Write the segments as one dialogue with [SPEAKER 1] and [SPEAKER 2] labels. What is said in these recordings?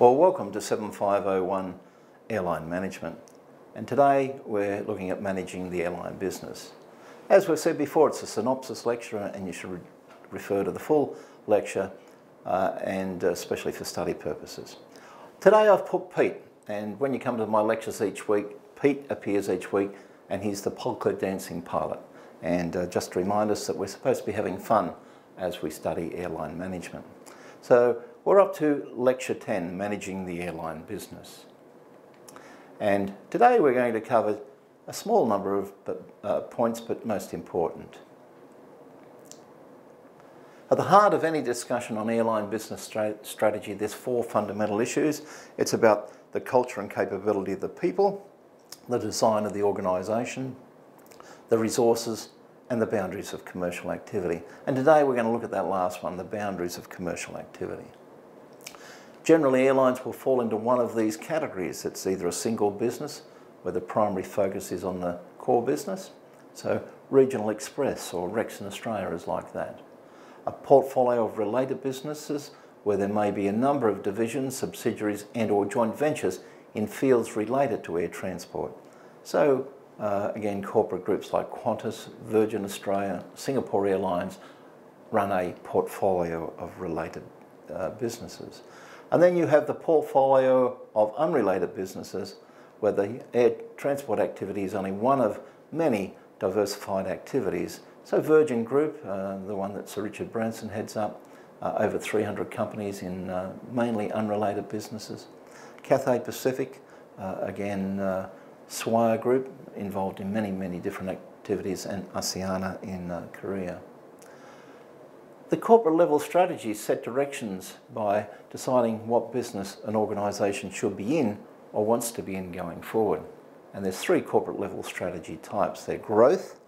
[SPEAKER 1] Well, welcome to 7501 Airline Management, and today we're looking at managing the airline business. As we've said before, it's a synopsis lecture and you should refer to the full lecture and especially for study purposes. Today I've put Pete, and when you come to my lectures each week, Pete appears each week and he's the polka dancing pilot. And just to remind us that we're supposed to be having fun as we study airline management. So we're up to lecture 10, managing the airline business. And today we're going to cover a small number of points, but most important. At the heart of any discussion on airline business strategy, there's four fundamental issues. It's about the culture and capability of the people, the design of the organisation, the resources, and the boundaries of commercial activity. And today we're going to look at that last one, the boundaries of commercial activity. Generally, airlines will fall into one of these categories. It's either a single business, where the primary focus is on the core business. So Regional Express or Rex in Australia is like that. A portfolio of related businesses, where there may be a number of divisions, subsidiaries and or joint ventures in fields related to air transport. So again, corporate groups like Qantas, Virgin Australia, Singapore Airlines run a portfolio of related businesses. And then you have the portfolio of unrelated businesses, where the air transport activity is only one of many diversified activities. So Virgin Group, the one that Sir Richard Branson heads up, over 300 companies in mainly unrelated businesses. Cathay Pacific, again, Swire Group, involved in many different activities, and Asiana in Korea. The corporate level strategy set directions by deciding what business an organisation should be in or wants to be in going forward. And there's three corporate level strategy types. They're growth,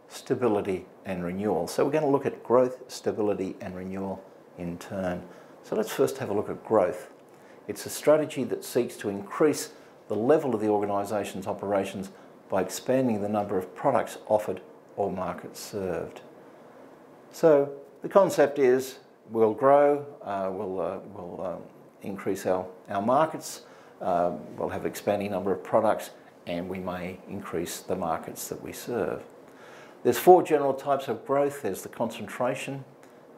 [SPEAKER 1] stability and renewal. So we're going to look at growth, stability and renewal in turn. So let's first have a look at growth. It's a strategy that seeks to increase the level of the organisation's operations by expanding the number of products offered or markets served. So the concept is we'll grow, we'll increase our markets, we'll have an expanding number of products, and we may increase the markets that we serve. There's four general types of growth. There's the concentration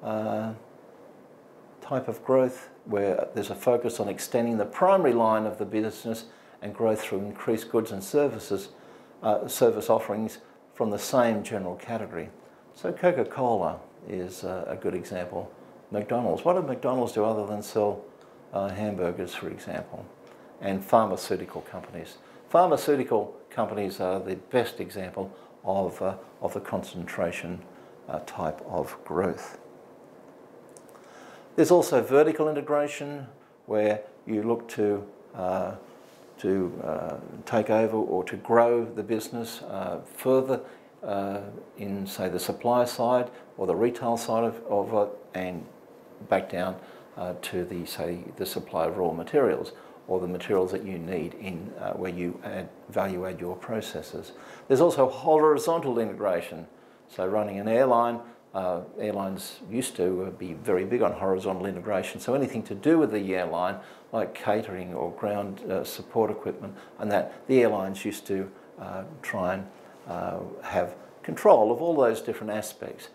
[SPEAKER 1] type of growth, where there's a focus on extending the primary line of the business and growth through increased goods and services, service offerings from the same general category. So Coca-Cola is a good example. McDonald's. What did McDonald's do other than sell hamburgers, for example? And pharmaceutical companies. Pharmaceutical companies are the best example of the concentration type of growth. There's also vertical integration, where you look to take over or to grow the business further in, say, the supply side or the retail side of it, and back down to the, say, the supply of raw materials or the materials that you need in where you value add your processes. There's also horizontal integration. So running an airline, airlines used to be very big on horizontal integration. So anything to do with the airline, like catering or ground support equipment, and that the airlines used to try and have control of all those different aspects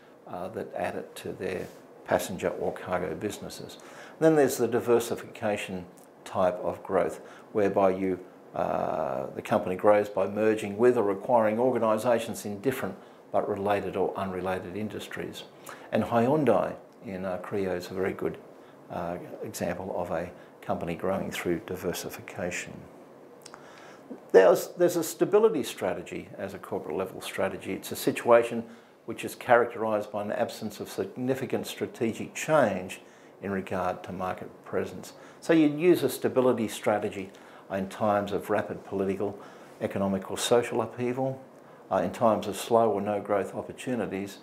[SPEAKER 1] that added to their passenger or cargo businesses. And then there's the diversification type of growth, whereby the company grows by merging with or acquiring organisations in different but related or unrelated industries. And Hyundai in Korea is a very good example of a company growing through diversification. There's a stability strategy as a corporate level strategy. It's a situation which is characterised by an absence of significant strategic change in regard to market presence. So you'd use a stability strategy in times of rapid political, economic or social upheaval, in times of slow or no growth opportunities,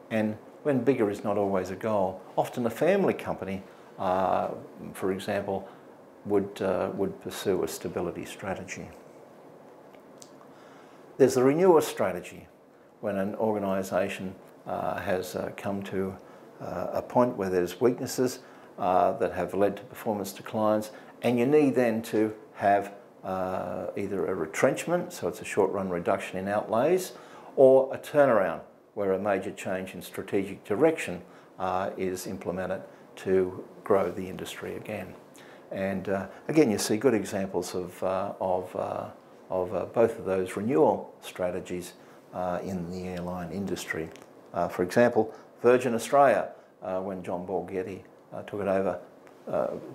[SPEAKER 1] and when bigger is not always a goal. Often a family company, for example, would pursue a stability strategy. There's the renewal strategy, when an organisation has come to a point where there's weaknesses that have led to performance declines, And you need then to have either a retrenchment, so it's a short-run reduction in outlays, or a turnaround, where a major change in strategic direction is implemented to grow the industry again. And again, you see good examples of both of those renewal strategies in the airline industry. For example, Virgin Australia, when John Borghetti took it over,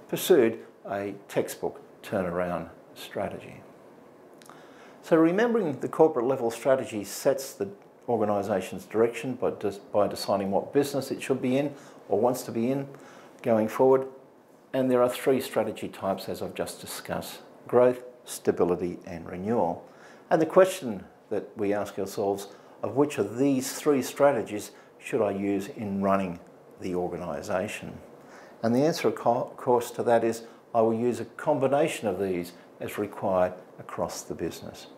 [SPEAKER 1] pursued a textbook turnaround strategy. So remembering the corporate level strategy sets the organisation's direction by deciding what business it should be in or wants to be in going forward. And there are three strategy types, as I've just discussed: growth, stability and renewal. And the question that we ask ourselves, of which of these three strategies should I use in running the organisation? And the answer, of course, to that is I will use a combination of these as required across the business.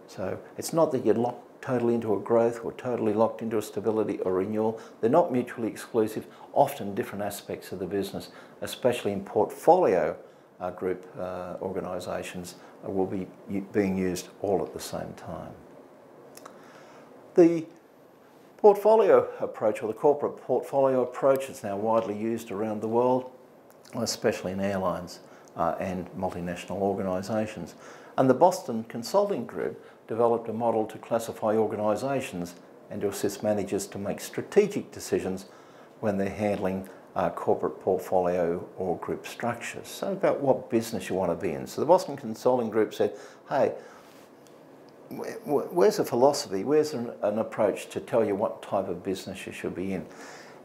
[SPEAKER 1] So it's not that you're locked totally into a growth or totally locked into a stability or renewal. They're not mutually exclusive. Often different aspects of the business, especially in portfolio group organisations, will be being used all at the same time. The portfolio approach, or the corporate portfolio approach, is now widely used around the world, especially in airlines and multinational organisations. And the Boston Consulting Group developed a model to classify organisations and to assist managers to make strategic decisions when they're handling corporate portfolio or group structures. So about what business you want to be in. So the Boston Consulting Group said, hey, where's a philosophy, where's an approach to tell you what type of business you should be in?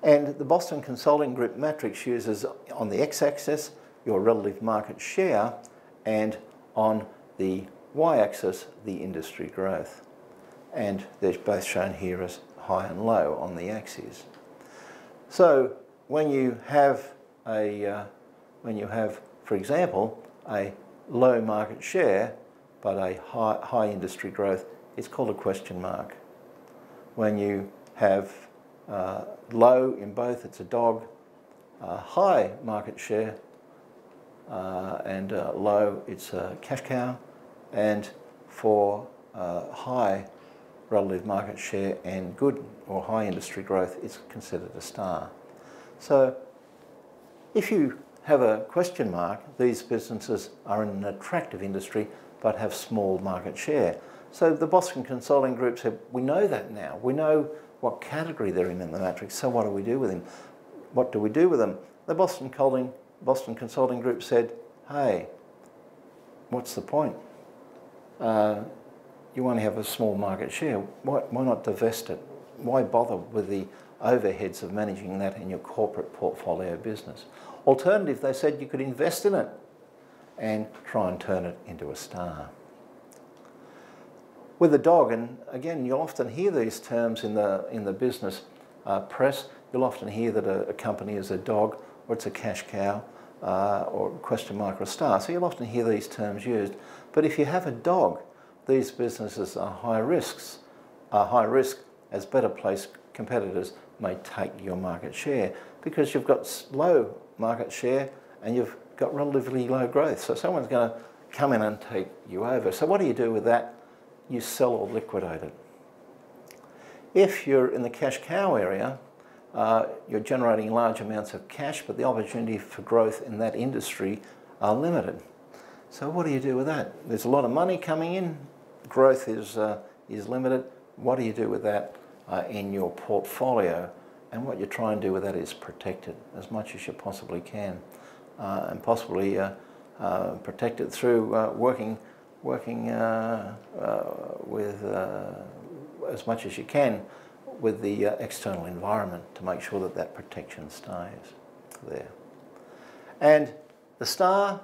[SPEAKER 1] And the Boston Consulting Group matrix uses on the x-axis your relative market share, and on the y-axis the industry growth. And they're both shown here as high and low on the axes. So when you have, for example, a low market share but a high industry growth, it's called a question mark. When you have low in both, it's a dog. High market share and low, it's a cash cow. And for high relative market share and good or high industry growth, it's considered a star. So if you have a question mark, these businesses are in an attractive industry but have small market share. So the Boston Consulting Group said, we know that now. We know what category they're in the matrix, so what do we do with them? What do we do with them? The Boston Consulting Group said, hey, what's the point? You only have a small market share. Why not divest it? Why bother with the overheads of managing that in your corporate portfolio business? Alternative, they said you could invest in it and try and turn it into a star. With a dog, and again, you'll often hear these terms in the business press. You'll often hear that a company is a dog, or it's a cash cow, or a question mark or a star. So you'll often hear these terms used. But if you have a dog, these businesses are high risk, as better placed competitors may take your market share because you've got low market share and you've got relatively low growth. So someone's going to come in and take you over. So what do you do with that? You sell or liquidate it. If you're in the cash cow area, you're generating large amounts of cash, but the opportunity for growth in that industry are limited. So what do you do with that? There's a lot of money coming in, growth is limited. What do you do with that in your portfolio? And what you try and do with that is protect it as much as you possibly can, and possibly protect it through working with as much as you can with the external environment to make sure that that protection stays there. And the star,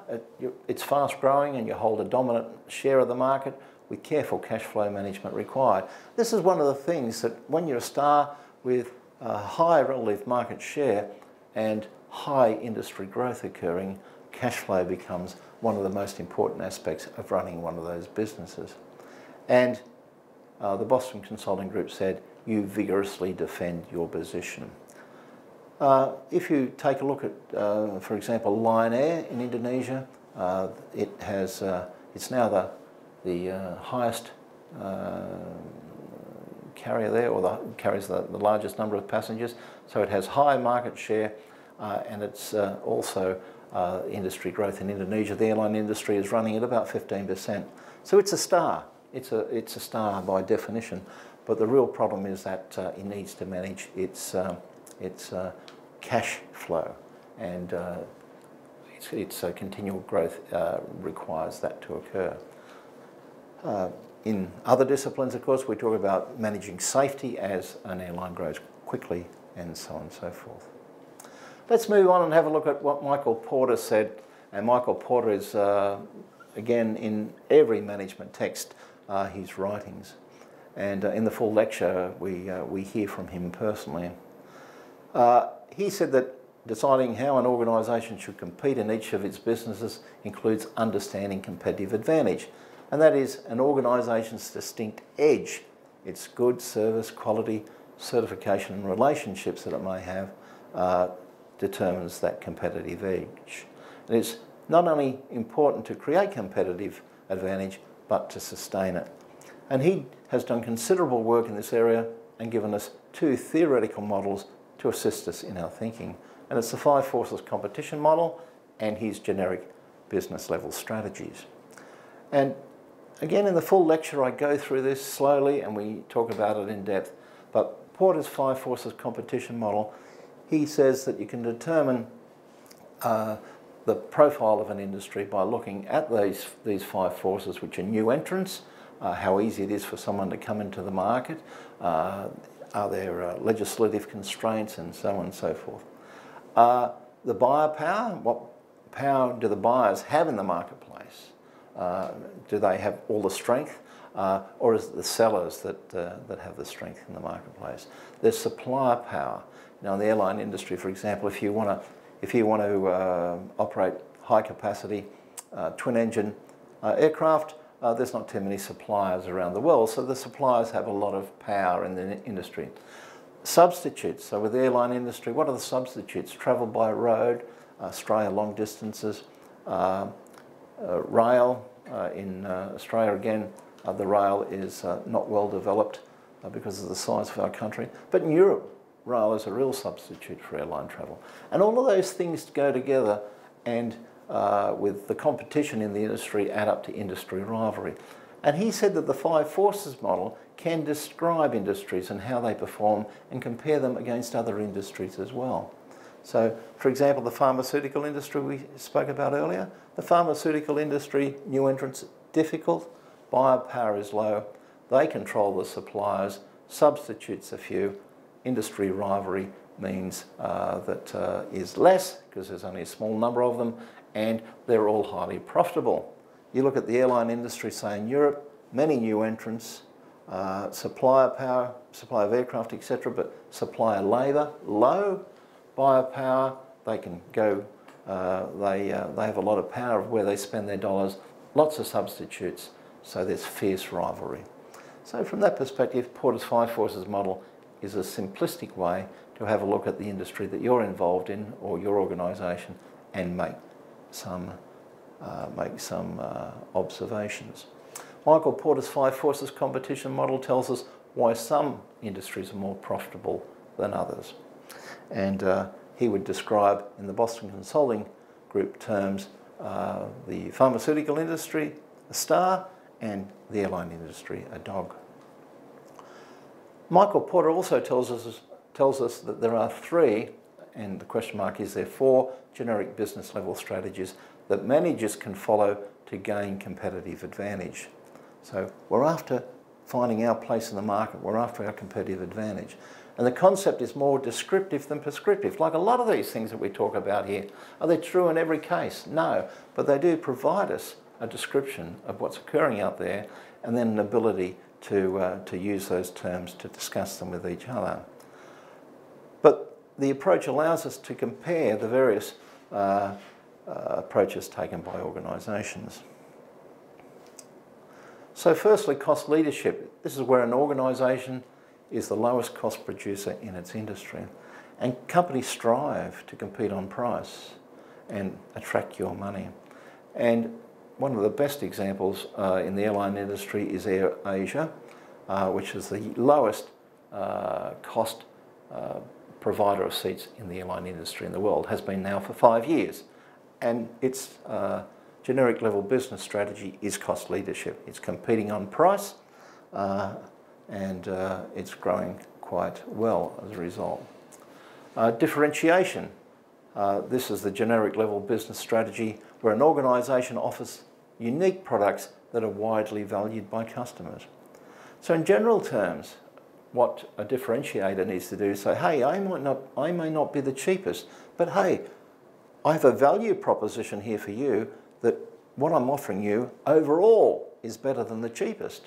[SPEAKER 1] it's fast growing and you hold a dominant share of the market with careful cash flow management required. This is one of the things that when you're a star with a high relative market share and high industry growth occurring, cash flow becomes one of the most important aspects of running one of those businesses. And the Boston Consulting Group said, you vigorously defend your position. If you take a look at, for example, Lion Air in Indonesia, it's now the highest carrier there, or carries the largest number of passengers. So it has high market share, and it's also industry growth in Indonesia. The airline industry is running at about 15%. So it's a star. It's a star by definition. But the real problem is that it needs to manage its cash flow, and its continual growth requires that to occur. In other disciplines, of course, we talk about managing safety as an airline grows quickly, and so on and so forth. Let's move on and have a look at what Michael Porter said. And Michael Porter is, again, in every management text, his writings. And in the full lecture, we hear from him personally. He said that deciding how an organisation should compete in each of its businesses includes understanding competitive advantage. And that is an organisation's distinct edge, its goods, service, quality, certification and relationships that it may have, determines that competitive edge. And it's not only important to create competitive advantage, but to sustain it. And he has done considerable work in this area and given us 2 theoretical models to assist us in our thinking. And it's the 5 forces competition model and his generic business level strategies. And again, in the full lecture, I go through this slowly and we talk about it in depth. But Porter's 5 forces competition model, he says that you can determine the profile of an industry by looking at these 5 forces, which are new entrants, how easy it is for someone to come into the market, are there legislative constraints, and so on and so forth. The buyer power, what power do the buyers have in the marketplace? Do they have all the strength, or is it the sellers that have the strength in the marketplace? There's supplier power. Now, in the airline industry, for example, if you want to operate high capacity twin engine aircraft, there's not too many suppliers around the world, so the suppliers have a lot of power in the industry. Substitutes, so with the airline industry, what are the substitutes? Travel by road, Australia long distances, rail. In Australia, again, the rail is not well developed because of the size of our country, but in Europe, rail is a real substitute for airline travel. And all of those things go together, and with the competition in the industry, add up to industry rivalry. And he said that the 5 forces model can describe industries and how they perform and compare them against other industries as well. So, for example, the pharmaceutical industry we spoke about earlier. The pharmaceutical industry, new entrants, difficult, buyer power is low, they control the suppliers, substitutes are few, industry rivalry means that is less, because there's only a small number of them, and they're all highly profitable. You look at the airline industry, say in Europe, many new entrants, supplier power, supply of aircraft, etc., but supplier labour, low, buyer power, they can go, they have a lot of power of where they spend their dollars, lots of substitutes, so there's fierce rivalry. So from that perspective, Porter's 5 forces model is a simplistic way to have a look at the industry that you're involved in, or your organisation, and make some observations. Michael Porter's 5 forces competition model tells us why some industries are more profitable than others. And he would describe, in the Boston Consulting Group terms, the pharmaceutical industry, a star, and the airline industry, a dog. Michael Porter also tells us that there are 3, and the question mark is there 4, generic business level strategies that managers can follow to gain competitive advantage. So we're after finding our place in the market, we're after our competitive advantage. And the concept is more descriptive than prescriptive. Like a lot of these things that we talk about here, are they true in every case? No, but they do provide us a description of what's occurring out there, and then an ability to use those terms to discuss them with each other. But the approach allows us to compare the various approaches taken by organisations. So firstly, cost leadership. This is where an organisation is the lowest cost producer in its industry. And companies strive to compete on price and attract your money. And one of the best examples in the airline industry is AirAsia, which is the lowest cost provider of seats in the airline industry in the world, has been now for 5 years. And its generic level business strategy is cost leadership. It's competing on price and it's growing quite well as a result. Differentiation. This is the generic level business strategy where an organisation offers unique products that are widely valued by customers. So in general terms, what a differentiator needs to do is say, hey, I may not be the cheapest, but hey, I have a value proposition here for you that what I'm offering you overall is better than the cheapest.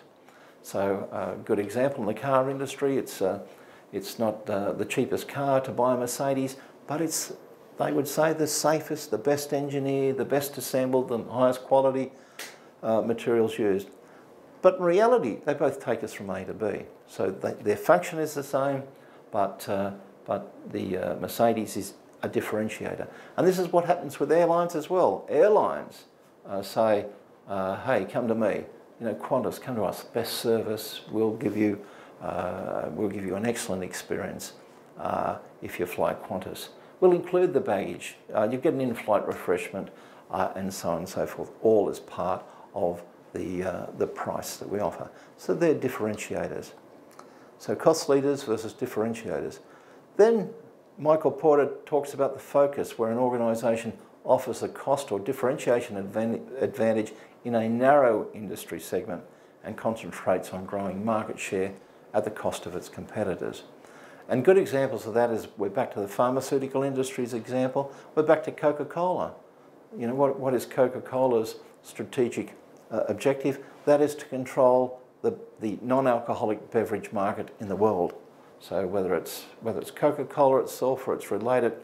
[SPEAKER 1] So a good example in the car industry, it's not the cheapest car to buy a Mercedes, but it's, they would say, the safest, the best engineered, the best assembled, the highest quality materials used. But in reality, they both take us from A to B. So their function is the same, but the Mercedes is a differentiator. And this is what happens with airlines as well. Airlines say, hey, come to me. You know, Qantas, come to us. Best service. We'll give you an excellent experience if you fly Qantas. We'll include the baggage. You get an in-flight refreshment, and so on and so forth. All as part of the price that we offer. So they're differentiators. So cost leaders versus differentiators. Then Michael Porter talks about the focus, where an organisation offers a cost or differentiation advantage in a narrow industry segment and concentrates on growing market share at the cost of its competitors. And good examples of that is, we're back to the pharmaceutical industry's example, we're back to Coca-Cola. You know, what is Coca-Cola's strategic objective? That is to control the non-alcoholic beverage market in the world. So whether it's Coca-Cola itself or its related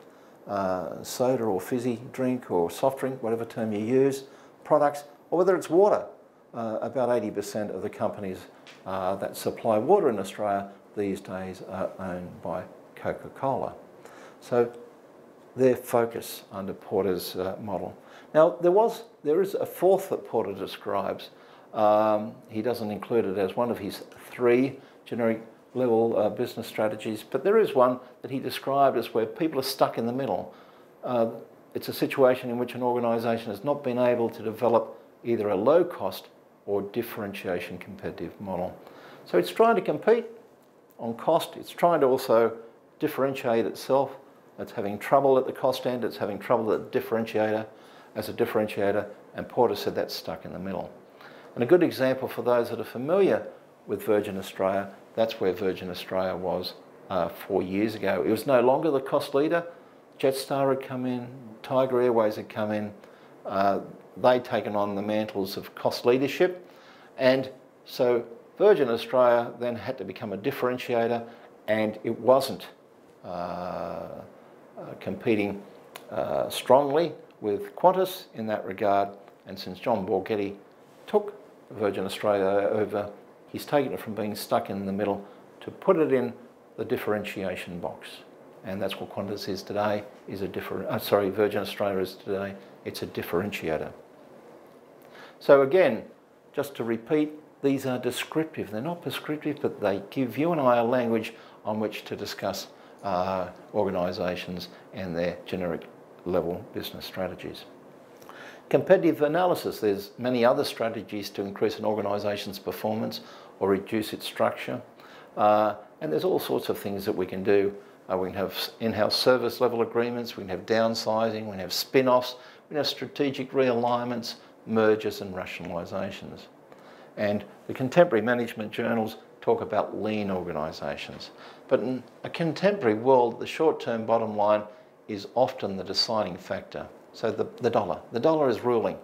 [SPEAKER 1] soda or fizzy drink or soft drink, whatever term you use, products, or whether it's water. About 80% of the companies that supply water in Australia these days are owned by Coca-Cola. So their focus under Porter's model. Now there is a fourth that Porter describes. He doesn't include it as one of his 3 generic level business strategies, but there is one that he described as where people are stuck in the middle. It's a situation in which an organisation has not been able to develop either a low cost or differentiation competitive model. So it's trying to compete on cost, it's trying to also differentiate itself. It's having trouble at the cost end, it's having trouble at the differentiator as a differentiator, and Porter said that's stuck in the middle. And a good example for those that are familiar with Virgin Australia, that's where Virgin Australia was 4 years ago. It was no longer the cost leader. Jetstar had come in, Tiger Airways had come in, they'd taken on the mantles of cost leadership, and so Virgin Australia then had to become a differentiator, and it wasn't competing strongly with Qantas in that regard. And since John Borghetti took Virgin Australia over, he's taken it from being stuck in the middle to put it in the differentiation box. And that's what Qantas is today, is a Virgin Australia is today, it's a differentiator. So again, just to repeat, these are descriptive. They're not prescriptive, but they give you and I a language on which to discuss organisations and their generic level business strategies. Competitive analysis. There's many other strategies to increase an organisation's performance or reduce its structure. And there's all sorts of things that we can do. We can have in-house service level agreements, we can have downsizing, we can have spin-offs, we can have strategic realignments, mergers and rationalisations. And the contemporary management journals talk about lean organisations. But in a contemporary world, the short-term bottom line is often the deciding factor. So the dollar is ruling.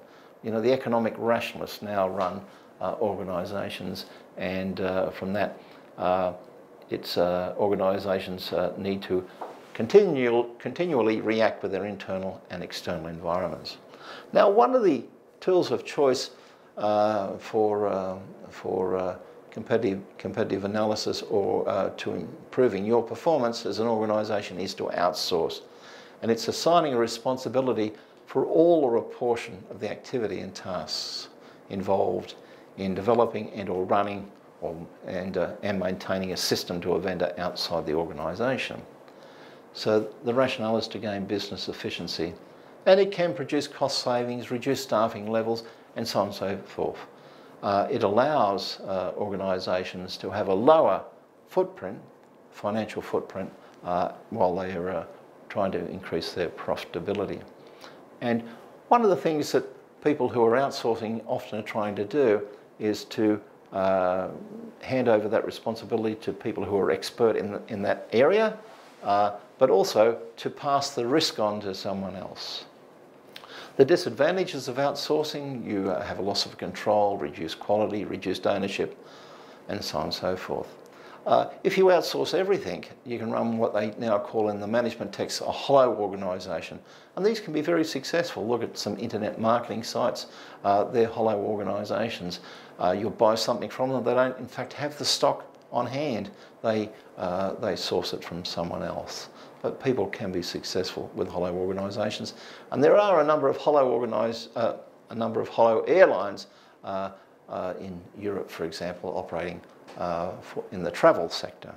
[SPEAKER 1] You know, the economic rationalists now run organisations, and from that, organisations need to continually react with their internal and external environments. Now, one of the tools of choice for competitive analysis or to improving your performance as an organisation is to outsource. And it's assigning a responsibility for all or a portion of the activity and tasks involved in developing and or running and maintaining a system to a vendor outside the organisation. So the rationale is to gain business efficiency, and it can produce cost savings, reduce staffing levels, and so on and so forth. It allows organisations to have a lower footprint, financial footprint, while they are trying to increase their profitability. And one of the things that people who are outsourcing often are trying to do is to hand over that responsibility to people who are expert in that area, but also to pass the risk on to someone else. The disadvantages of outsourcing: you have a loss of control, reduced quality, reduced ownership, and so on and so forth. If you outsource everything, you can run what they now call in the management text a hollow organisation. And these can be very successful. Look at some internet marketing sites. They're hollow organisations. You'll buy something from them. They don't, in fact, have the stock on hand. They source it from someone else. But people can be successful with hollow organisations. And there are a number of hollow airlines in Europe, for example, operating in the travel sector.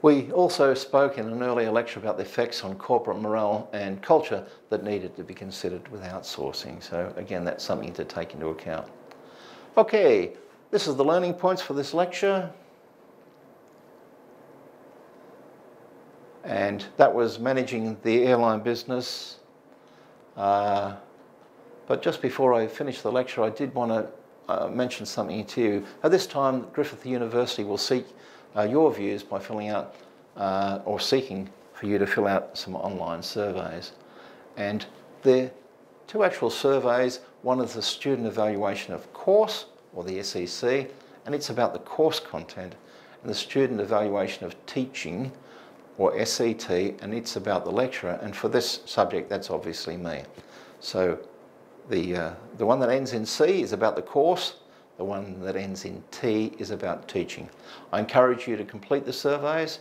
[SPEAKER 1] We also spoke in an earlier lecture about the effects on corporate morale and culture that needed to be considered with outsourcing. So again, that's something to take into account. Okay, this is the learning points for this lecture. And that was managing the airline business. But just before I finish the lecture, I did want to mention something to you. At this time, Griffith University will seek your views by filling out or seeking for you to fill out some online surveys. And they're two actual surveys. One is the student evaluation of course, or the SEC, and it's about the course content, and the student evaluation of teaching, or SET, and it's about the lecturer. And for this subject, that's obviously me. So the one that ends in C is about the course. The one that ends in T is about teaching. I encourage you to complete the surveys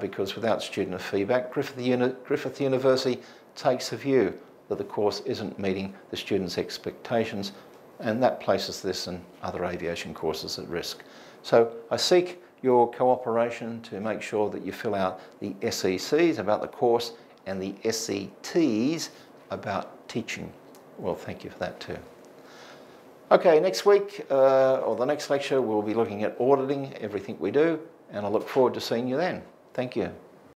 [SPEAKER 1] because without student feedback, Griffith University takes the view that the course isn't meeting the students' expectations, and that places this and other aviation courses at risk. So I seek your cooperation to make sure that you fill out the SECs about the course and the SETs about teaching. Well, thank you for that too. Okay, next week, or the next lecture, we'll be looking at auditing everything we do, and I look forward to seeing you then. Thank you.